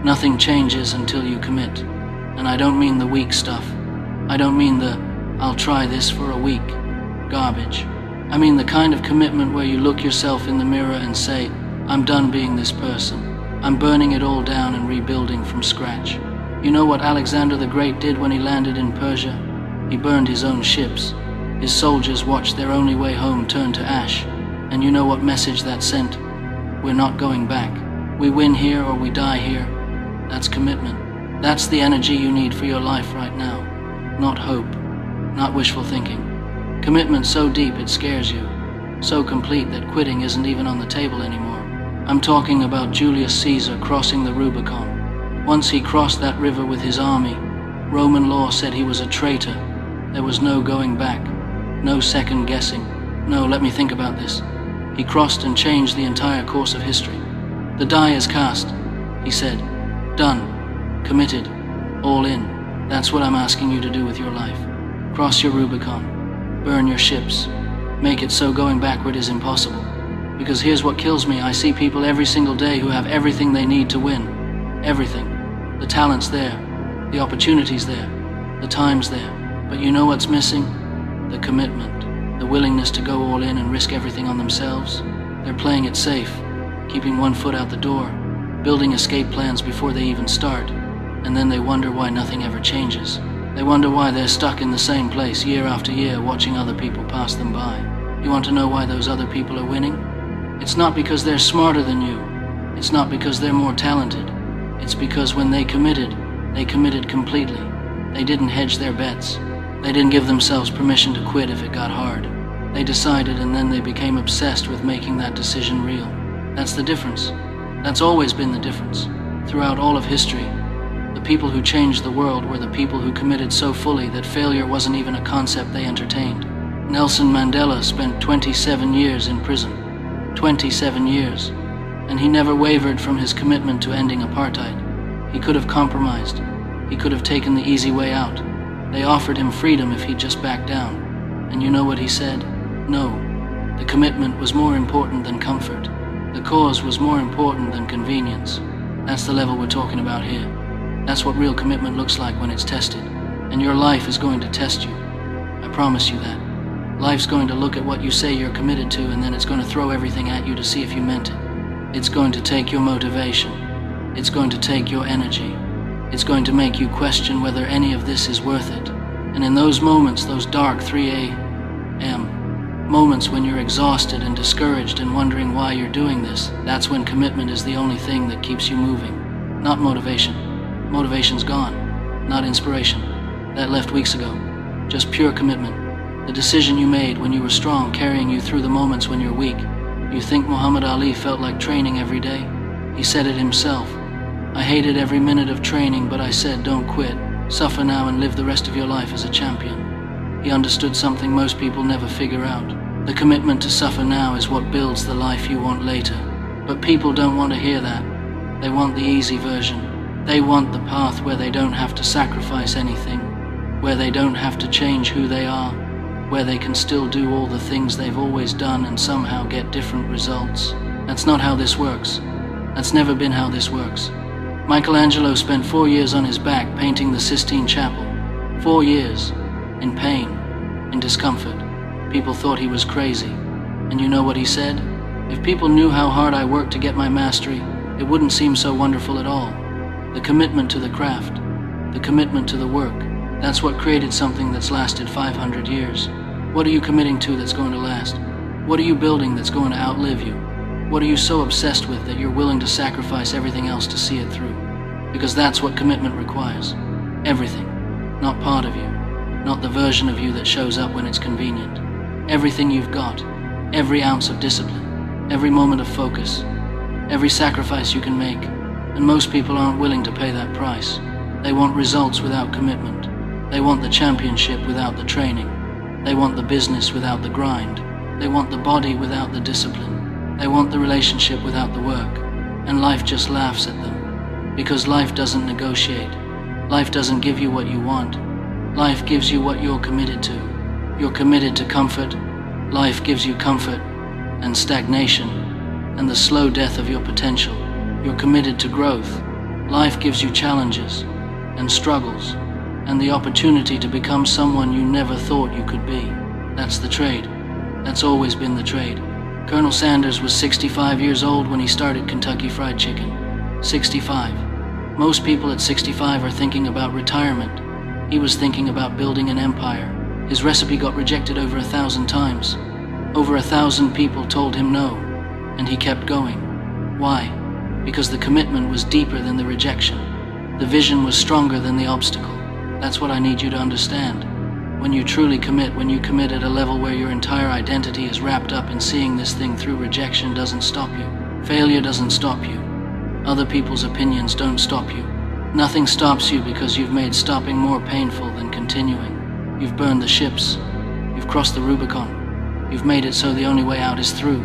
Nothing changes until you commit. And I don't mean the weak stuff. I don't mean the "I'll try this for a week" garbage. I mean the kind of commitment where you look yourself in the mirror and say, "I'm done being this person. I'm burning it all down and rebuilding from scratch." You know what Alexander the Great did when he landed in Persia? He burned his own ships. His soldiers watched their only way home turn to ash. And you know what message that sent? We're not going back. We win here or we die here. That's commitment. That's the energy you need for your life right now. Not hope, not wishful thinking. Commitment so deep it scares you. So complete that quitting isn't even on the table anymore. I'm talking about Julius Caesar crossing the Rubicon. Once he crossed that river with his army, Roman law said he was a traitor. There was no going back, no second guessing. No, let me think about this. He crossed and changed the entire course of history. The die is cast, he said. Done. Committed. All in. That's what I'm asking you to do with your life. Cross your Rubicon. Burn your ships. Make it so going backward is impossible. Because here's what kills me. I see people every single day who have everything they need to win. Everything. The talent's there. The opportunity's there. The time's there. But you know what's missing? The commitment. The willingness to go all in and risk everything on themselves. They're playing it safe. Keeping one foot out the door. Building escape plans before they even start. And then they wonder why nothing ever changes. They wonder why they're stuck in the same place year after year watching other people pass them by. You want to know why those other people are winning? It's not because they're smarter than you. It's not because they're more talented. It's because when they committed completely. They didn't hedge their bets. They didn't give themselves permission to quit if it got hard. They decided and then they became obsessed with making that decision real. That's the difference. That's always been the difference. Throughout all of history, the people who changed the world were the people who committed so fully that failure wasn't even a concept they entertained. Nelson Mandela spent 27 years in prison. 27 years. And he never wavered from his commitment to ending apartheid. He could have compromised. He could have taken the easy way out. They offered him freedom if he'd just backed down. And you know what he said? No. The commitment was more important than comfort. The cause was more important than convenience. That's the level we're talking about here. That's what real commitment looks like when it's tested. And your life is going to test you. I promise you that. Life's going to look at what you say you're committed to, and then it's going to throw everything at you to see if you meant it. It's going to take your motivation. It's going to take your energy. It's going to make you question whether any of this is worth it. And in those moments, those dark 3 a.m. moments when you're exhausted and discouraged and wondering why you're doing this, that's when commitment is the only thing that keeps you moving. Not motivation. Motivation's gone. Not inspiration. That left weeks ago. Just pure commitment. The decision you made when you were strong, carrying you through the moments when you're weak. You think Muhammad Ali felt like training every day? He said it himself. I hated every minute of training, but I said don't quit. Suffer now and live the rest of your life as a champion. He understood something most people never figure out. The commitment to suffer now is what builds the life you want later. But people don't want to hear that. They want the easy version. They want the path where they don't have to sacrifice anything, where they don't have to change who they are, where they can still do all the things they've always done and somehow get different results. That's not how this works. That's never been how this works. Michelangelo spent 4 years on his back painting the Sistine Chapel. 4 years. In pain. In discomfort. People thought he was crazy. And you know what he said? If people knew how hard I worked to get my mastery, it wouldn't seem so wonderful at all. The commitment to the craft. The commitment to the work. That's what created something that's lasted 500 years. What are you committing to that's going to last? What are you building that's going to outlive you? What are you so obsessed with that you're willing to sacrifice everything else to see it through? Because that's what commitment requires. Everything. Not part of you. Not the version of you that shows up when it's convenient. Everything you've got. Every ounce of discipline. Every moment of focus. Every sacrifice you can make. And most people aren't willing to pay that price. They want results without commitment. They want the championship without the training. They want the business without the grind. They want the body without the discipline. They want the relationship without the work. And life just laughs at them. Because life doesn't negotiate. Life doesn't give you what you want. Life gives you what you're committed to. You're committed to comfort. Life gives you comfort and stagnation and the slow death of your potential. You're committed to growth. Life gives you challenges and struggles and the opportunity to become someone you never thought you could be. That's the trade. That's always been the trade. Colonel Sanders was 65 years old when he started Kentucky Fried Chicken. 65. Most people at 65 are thinking about retirement. He was thinking about building an empire. His recipe got rejected over 1,000 times. Over 1,000 people told him no, and he kept going. Why? Because the commitment was deeper than the rejection. The vision was stronger than the obstacle. That's what I need you to understand. When you truly commit, when you commit at a level where your entire identity is wrapped up in seeing this thing through, rejection doesn't stop you. Failure doesn't stop you. Other people's opinions don't stop you. Nothing stops you because you've made stopping more painful than continuing. You've burned the ships. You've crossed the Rubicon. You've made it so the only way out is through.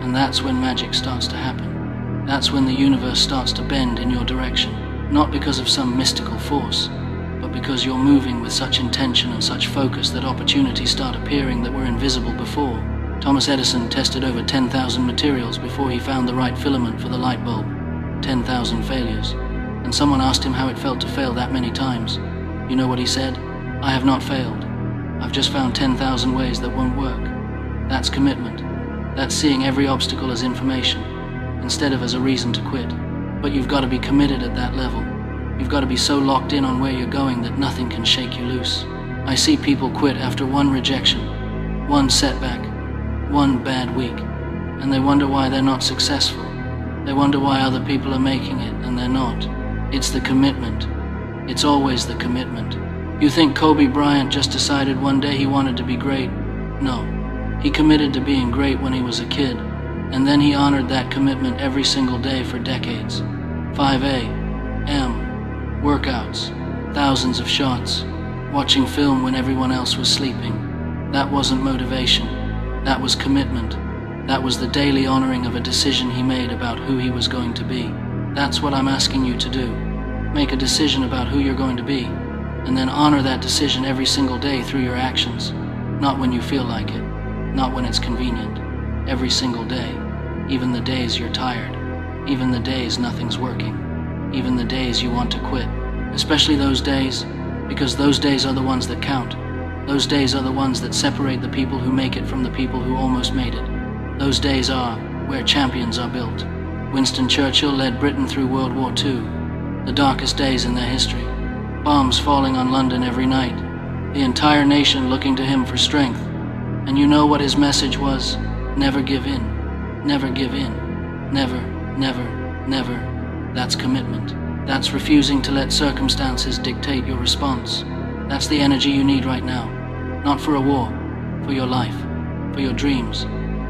And that's when magic starts to happen. That's when the universe starts to bend in your direction. Not because of some mystical force, but because you're moving with such intention and such focus that opportunities start appearing that were invisible before. Thomas Edison tested over 10,000 materials before he found the right filament for the light bulb. 10,000 failures. And someone asked him how it felt to fail that many times. You know what he said? I have not failed. I've just found 10,000 ways that won't work. That's commitment. That's seeing every obstacle as information, instead of as a reason to quit. But you've got to be committed at that level. You've got to be so locked in on where you're going that nothing can shake you loose. I see people quit after one rejection, one setback, one bad week, and they wonder why they're not successful. They wonder why other people are making it and they're not. It's the commitment. It's always the commitment. You think Kobe Bryant just decided one day he wanted to be great? No. He committed to being great when he was a kid, and then he honored that commitment every single day for decades. 5 a.m. workouts, thousands of shots, watching film when everyone else was sleeping. That wasn't motivation. That was commitment. That was the daily honoring of a decision he made about who he was going to be. That's what I'm asking you to do. Make a decision about who you're going to be, and then honor that decision every single day through your actions. Not when you feel like it, not when it's convenient. Every single day, even the days you're tired, even the days nothing's working, even the days you want to quit. Especially those days, because those days are the ones that count. Those days are the ones that separate the people who make it from the people who almost made it. Those days are where champions are built. Winston Churchill led Britain through World War II, the darkest days in their history. Bombs falling on London every night, the entire nation looking to him for strength. And you know what his message was? Never give in. Never give in. Never, never, never. That's commitment. That's refusing to let circumstances dictate your response. That's the energy you need right now. Not for a war, for your life, for your dreams,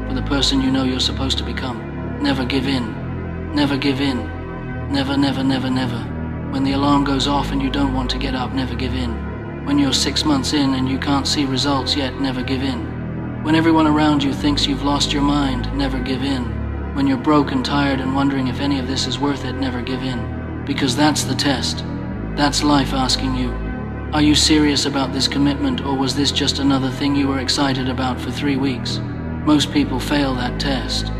for the person you know you're supposed to become. Never give in. Never give in. Never, never, never, never. When the alarm goes off and you don't want to get up, never give in. When you're 6 months in and you can't see results yet, never give in. When everyone around you thinks you've lost your mind, never give in. When you're broke and tired and wondering if any of this is worth it, never give in. Because that's the test. That's life asking you, are you serious about this commitment, or was this just another thing you were excited about for 3 weeks? Most people fail that test.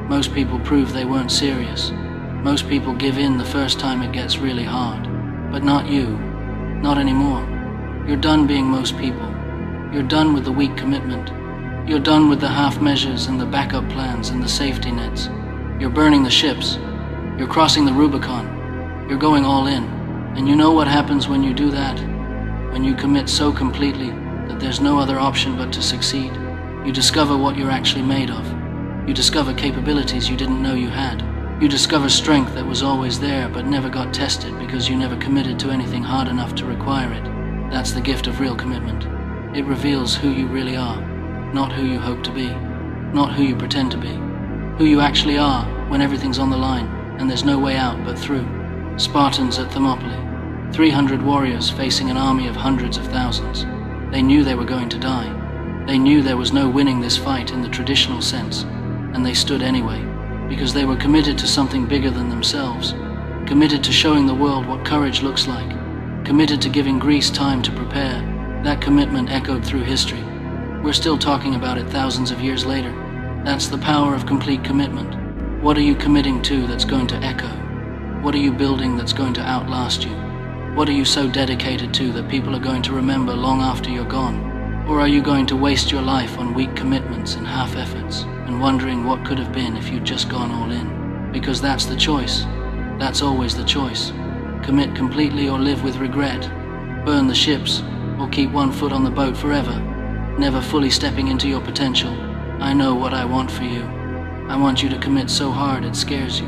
Most people prove they weren't serious. Most people give in the first time it gets really hard. But not you. Not anymore. You're done being most people. You're done with the weak commitment. You're done with the half measures and the backup plans and the safety nets. You're burning the ships. You're crossing the Rubicon. You're going all in. And you know what happens when you do that? When you commit so completely that there's no other option but to succeed. You discover what you're actually made of. You discover capabilities you didn't know you had. You discover strength that was always there but never got tested because you never committed to anything hard enough to require it. That's the gift of real commitment. It reveals who you really are, not who you hope to be, not who you pretend to be. Who you actually are when everything's on the line and there's no way out but through. Spartans at Thermopylae, 300 warriors facing an army of hundreds of thousands. They knew they were going to die. They knew there was no winning this fight in the traditional sense, and they stood anyway, because they were committed to something bigger than themselves, committed to showing the world what courage looks like, committed to giving Greece time to prepare. That commitment echoed through history. We're still talking about it thousands of years later. That's the power of complete commitment. What are you committing to that's going to echo? What are you building that's going to outlast you? What are you so dedicated to that people are going to remember long after you're gone? Or are you going to waste your life on weak commitments and half efforts and wondering what could have been if you'd just gone all in? Because that's the choice. That's always the choice. Commit completely or live with regret. Burn the ships or keep one foot on the boat forever, never fully stepping into your potential. I know what I want for you. I want you to commit so hard it scares you.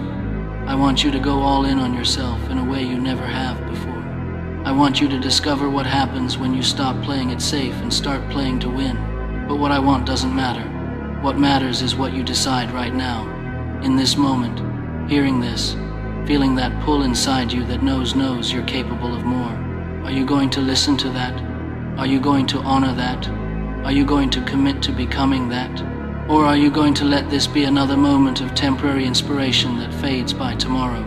I want you to go all in on yourself in a way you never have before. I want you to discover what happens when you stop playing it safe and start playing to win. But what I want doesn't matter. What matters is what you decide right now, in this moment, hearing this, feeling that pull inside you that knows you're capable of more. Are you going to listen to that? Are you going to honor that? Are you going to commit to becoming that? Or are you going to let this be another moment of temporary inspiration that fades by tomorrow?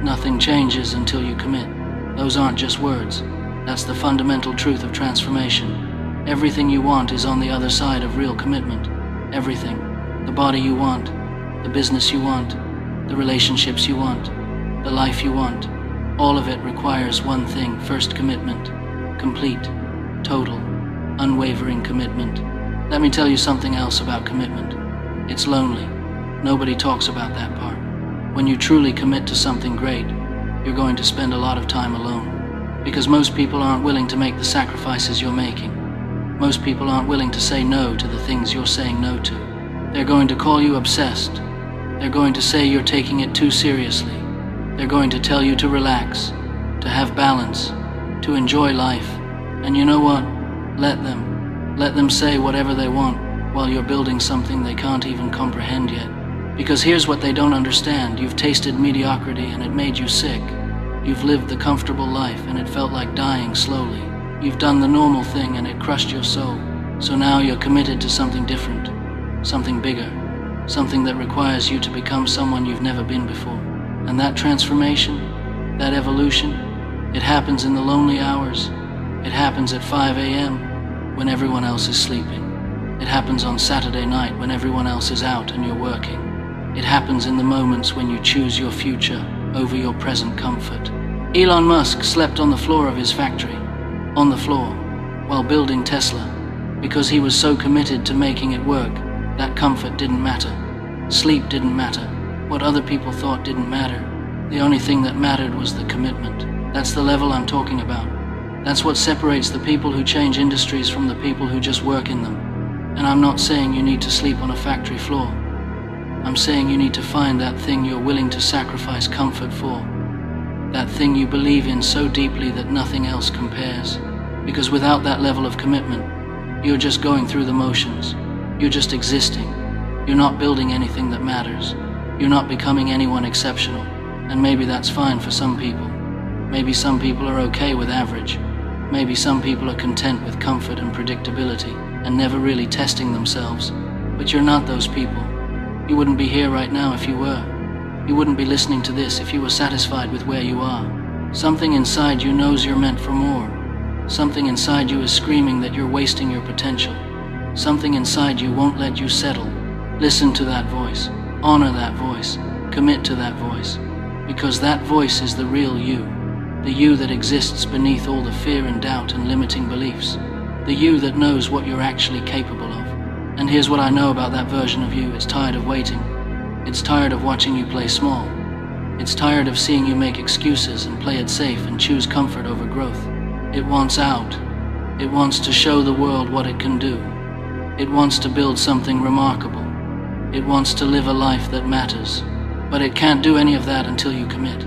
Nothing changes until you commit. Those aren't just words. That's the fundamental truth of transformation. Everything you want is on the other side of real commitment. Everything. The body you want, the business you want, the relationships you want, the life you want. All of it requires one thing: first commitment. Complete, total, unwavering commitment. Let me tell you something else about commitment. It's lonely. Nobody talks about that part. When you truly commit to something great, you're going to spend a lot of time alone. Because most people aren't willing to make the sacrifices you're making. Most people aren't willing to say no to the things you're saying no to. They're going to call you obsessed. They're going to say you're taking it too seriously. They're going to tell you to relax, to have balance, to enjoy life. And you know what? Let them. Let them say whatever they want while you're building something they can't even comprehend yet. Because here's what they don't understand. You've tasted mediocrity and it made you sick. You've lived the comfortable life and it felt like dying slowly. You've done the normal thing and it crushed your soul. So now you're committed to something different, something bigger, something that requires you to become someone you've never been before. And that transformation, that evolution, it happens in the lonely hours. It happens at 5 a.m. when everyone else is sleeping. It happens on Saturday night when everyone else is out and you're working. It happens in the moments when you choose your future over your present comfort. Elon Musk slept on the floor of his factory, on the floor, while building Tesla, because he was so committed to making it work that comfort didn't matter. Sleep didn't matter. What other people thought didn't matter. The only thing that mattered was the commitment. That's the level I'm talking about. That's what separates the people who change industries from the people who just work in them. And I'm not saying you need to sleep on a factory floor. I'm saying you need to find that thing you're willing to sacrifice comfort for. That thing you believe in so deeply that nothing else compares. Because without that level of commitment, you're just going through the motions. You're just existing. You're not building anything that matters. You're not becoming anyone exceptional. And maybe that's fine for some people. Maybe some people are okay with average. Maybe some people are content with comfort and predictability and never really testing themselves. But you're not those people. You wouldn't be here right now if you were. You wouldn't be listening to this if you were satisfied with where you are. Something inside you knows you're meant for more. Something inside you is screaming that you're wasting your potential. Something inside you won't let you settle. Listen to that voice. Honor that voice. Commit to that voice. Because that voice is the real you. The you that exists beneath all the fear and doubt and limiting beliefs. The you that knows what you're actually capable of. And here's what I know about that version of you. It's tired of waiting. It's tired of watching you play small. It's tired of seeing you make excuses and play it safe and choose comfort over growth. It wants out. It wants to show the world what it can do. It wants to build something remarkable. It wants to live a life that matters. But it can't do any of that until you commit.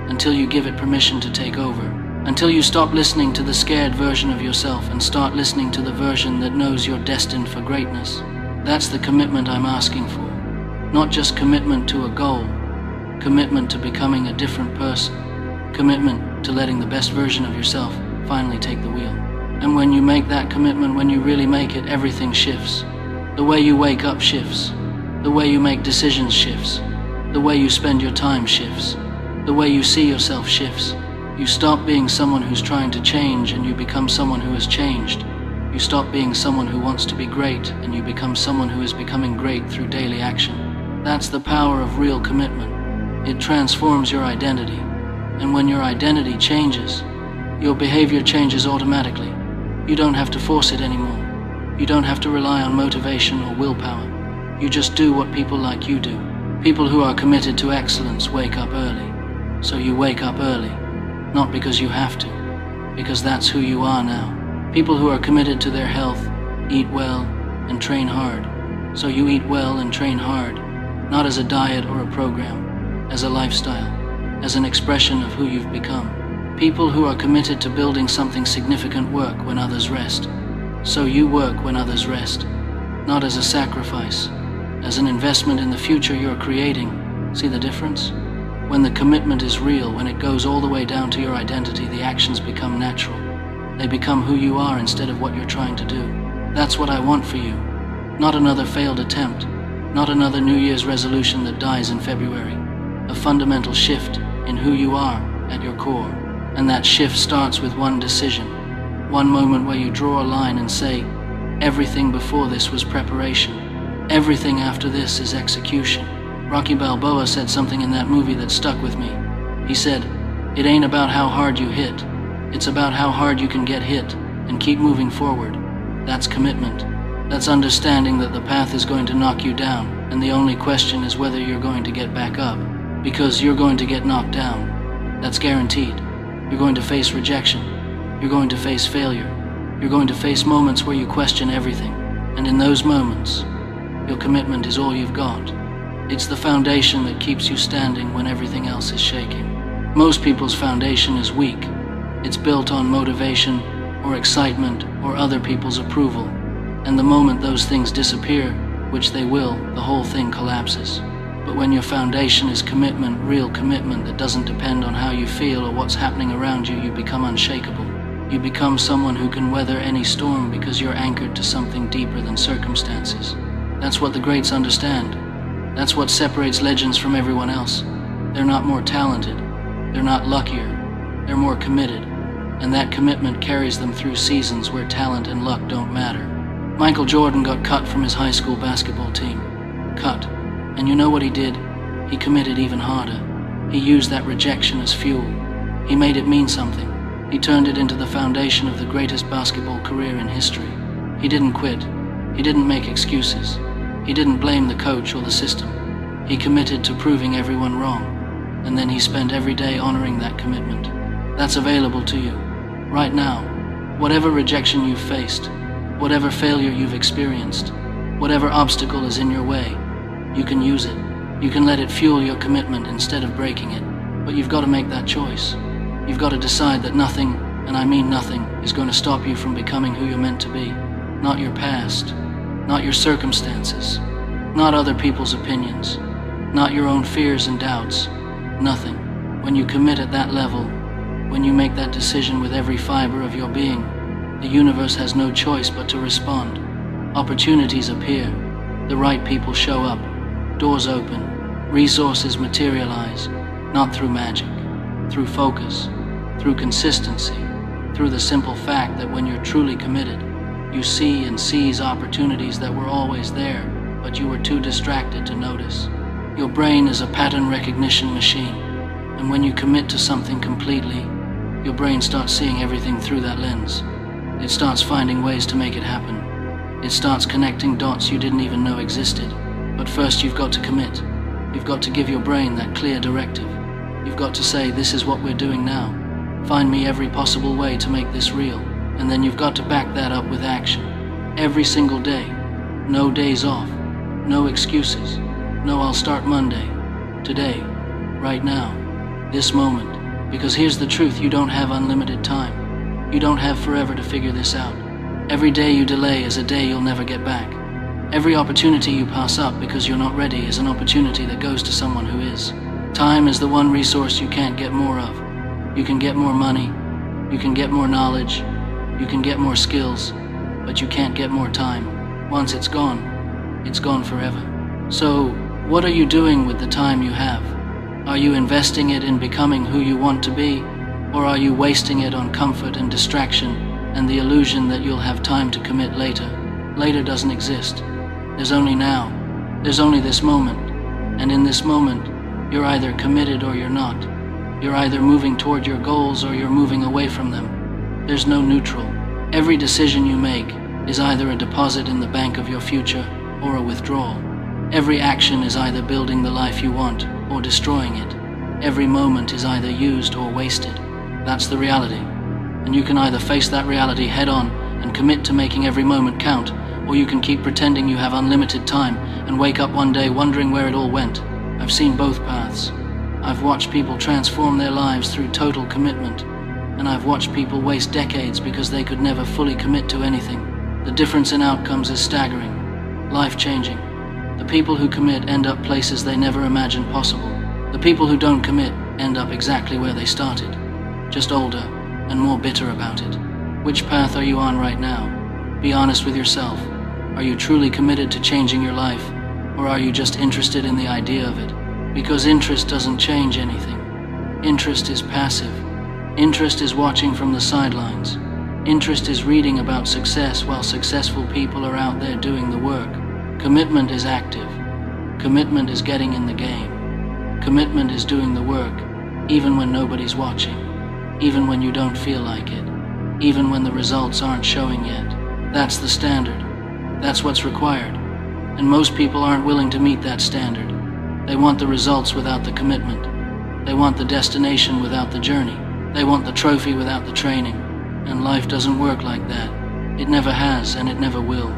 Until you give it permission to take over. Until you stop listening to the scared version of yourself and start listening to the version that knows you're destined for greatness. That's the commitment I'm asking for. Not just commitment to a goal. Commitment to becoming a different person. Commitment to letting the best version of yourself finally take the wheel. And when you make that commitment, when you really make it, everything shifts. The way you wake up shifts. The way you make decisions shifts. The way you spend your time shifts. The way you see yourself shifts. You stop being someone who's trying to change and you become someone who has changed. You stop being someone who wants to be great and you become someone who is becoming great through daily action. That's the power of real commitment. It transforms your identity. And when your identity changes, your behavior changes automatically. You don't have to force it anymore. You don't have to rely on motivation or willpower. You just do what people like you do. People who are committed to excellence wake up early. So you wake up early, not because you have to, because that's who you are now. People who are committed to their health eat well and train hard. So you eat well and train hard, not as a diet or a program, as a lifestyle, as an expression of who you've become. People who are committed to building something significant work when others rest. So you work when others rest, not as a sacrifice, as an investment in the future you're creating. See the difference? When the commitment is real, when it goes all the way down to your identity, the actions become natural. They become who you are instead of what you're trying to do. That's what I want for you. Not another failed attempt, not another New Year's resolution that dies in February. A fundamental shift in who you are at your core. And that shift starts with one decision. One moment where you draw a line and say, everything before this was preparation. Everything after this is execution. Rocky Balboa said something in that movie that stuck with me. He said, it ain't about how hard you hit. It's about how hard you can get hit and keep moving forward. That's commitment. That's understanding that the path is going to knock you down, and the only question is whether you're going to get back up. Because you're going to get knocked down. That's guaranteed. You're going to face rejection. You're going to face failure. You're going to face moments where you question everything. And in those moments, your commitment is all you've got. It's the foundation that keeps you standing when everything else is shaking. Most people's foundation is weak. It's built on motivation or excitement or other people's approval. And the moment those things disappear, which they will, the whole thing collapses. But when your foundation is commitment, real commitment that doesn't depend on how you feel or what's happening around you, you become unshakable. You become someone who can weather any storm because you're anchored to something deeper than circumstances. That's what the greats understand. That's what separates legends from everyone else. They're not more talented. They're not luckier. They're more committed. And that commitment carries them through seasons where talent and luck don't matter. Michael Jordan got cut from his high school basketball team. Cut. And you know what he did? He committed even harder. He used that rejection as fuel. He made it mean something. He turned it into the foundation of the greatest basketball career in history. He didn't quit. He didn't make excuses. He didn't blame the coach or the system. He committed to proving everyone wrong. And then he spent every day honoring that commitment. That's available to you. Right now. Whatever rejection you've faced, whatever failure you've experienced, whatever obstacle is in your way, you can use it. You can let it fuel your commitment instead of breaking it. But you've got to make that choice. You've got to decide that nothing, and I mean nothing, is going to stop you from becoming who you're meant to be. Not your past, not your circumstances, not other people's opinions, not your own fears and doubts. Nothing. When you commit at that level, when you make that decision with every fiber of your being, the universe has no choice but to respond. Opportunities appear. The right people show up. Doors open. Resources materialize. Not through magic. Through focus. Through consistency. Through the simple fact that when you're truly committed, you see and seize opportunities that were always there, but you were too distracted to notice. Your brain is a pattern recognition machine, and when you commit to something completely, your brain starts seeing everything through that lens. It starts finding ways to make it happen. It starts connecting dots you didn't even know existed. But first you've got to commit. You've got to give your brain that clear directive. You've got to say, this is what we're doing now. Find me every possible way to make this real. And then you've got to back that up with action. Every single day. No days off. No excuses. No, I'll start Monday. Today. Right now. This moment. Because here's the truth, you don't have unlimited time. You don't have forever to figure this out. Every day you delay is a day you'll never get back. Every opportunity you pass up because you're not ready is an opportunity that goes to someone who is. Time is the one resource you can't get more of. You can get more money, you can get more knowledge, you can get more skills, but you can't get more time. Once it's gone forever. So, what are you doing with the time you have? Are you investing it in becoming who you want to be, or are you wasting it on comfort and distraction and the illusion that you'll have time to commit later? Later doesn't exist. There's only now. There's only this moment. And in this moment, You're either committed or you're not. You're either moving toward your goals or you're moving away from them. There's no neutral. Every decision you make is either a deposit in the bank of your future or a withdrawal. Every action is either building the life you want or destroying it. Every moment is either used or wasted. That's the reality. And you can either face that reality head on and commit to making every moment count, or you can keep pretending you have unlimited time and wake up one day wondering where it all went. I've seen both paths. I've watched people transform their lives through total commitment, and I've watched people waste decades because they could never fully commit to anything. The difference in outcomes is staggering, life-changing. The people who commit end up places they never imagined possible. The people who don't commit end up exactly where they started, just older and more bitter about it. Which path are you on right now? Be honest with yourself. Are you truly committed to changing your life, or are you just interested in the idea of it? Because interest doesn't change anything. Interest is passive. Interest is watching from the sidelines. Interest is reading about success while successful people are out there doing the work. Commitment is active. Commitment is getting in the game. Commitment is doing the work, even when nobody's watching, even when you don't feel like it, even when the results aren't showing yet. That's the standard. That's what's required. And most people aren't willing to meet that standard. They want the results without the commitment. They want the destination without the journey. They want the trophy without the training. And life doesn't work like that. It never has, and it never will.